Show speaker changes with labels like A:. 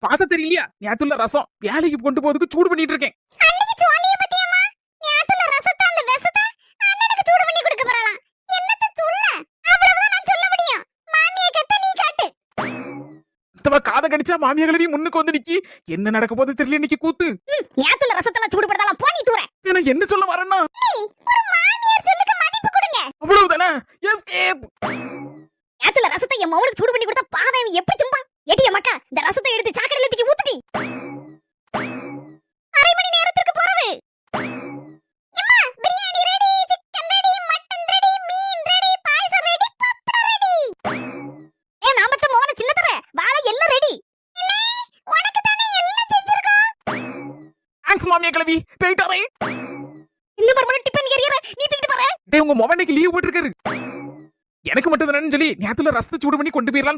A: பாத்த தெரியலையா? நேத்துல ரசம் வேலைக்கு கொண்டு போறதுக்கு சூடு பண்ணிட்டு இருக்கேன்.
B: அன்னைக்கு சோழிய பத்தியம்மா நேத்துல ரசத்தை அந்த வெசத்தை அண்ணனுக்கு சூடு பண்ணி கொடுக்க போறலாம். என்னத்த சொல்ல? அவ்வளவுதான் நான் சொல்ல முடியும். மாமியை கத்த நீ காட்டு.
A: தவ காத கடிச்சா மாமியா கிளவி முன்னுக்கு வந்து நிக்கி. என்ன நடக்க போகுது தெரியல இன்னைக்கு கூத்து.
B: நேத்துல ரசத்தெல்லாம் சூடு படுத்தாலாம் போ நீ தூர.
A: எனக்கு என்ன சொல்ல வரேன்னா
B: நீ ஒரு மாமியார் சொல்லுக்கு மதிப்பு கொடுங்க.
A: அவ்வளவுதானே. எஸ்கேப்.
B: நேத்துல ரசத்தை என் மவனுக்கு சூடு பண்ணி கொடுத்தா பாவம் இவன் எப்படி திம்பான்? எடிய மக்கா இந்த ரசத்தை எடுத்து சாக்கடையில தூக்கி ஊத்துடி. அரை மணி நேரத்துக்கு போறது. அம்மா biryani ready, chicken ready, mutton ready, மீன் ரெடி, பாயசம் ரெடி, பப்படம் ரெடி. நான் மச்ச மோன சின்னதர வாளை எல்லாம் ரெடி. அண்ணே உனக்கு தானே எல்லாம் செஞ்சிருக்கோம்.
A: தேங்க்ஸ் மாமியா கிளவி. போயிட்டாரே.
B: இந்த மறுபடியும் டிபன் கேரியற நீ தூக்கிட்டு போற.
A: டேய் உங்க மொபைலுக்கு லீவ் போட்டுருக்காரு. எனக்கு மட்டும் தானேன்னு சொல்லி நேத்துல ரசத்தை சூடு பண்ணி கொண்டு போயிடலாம்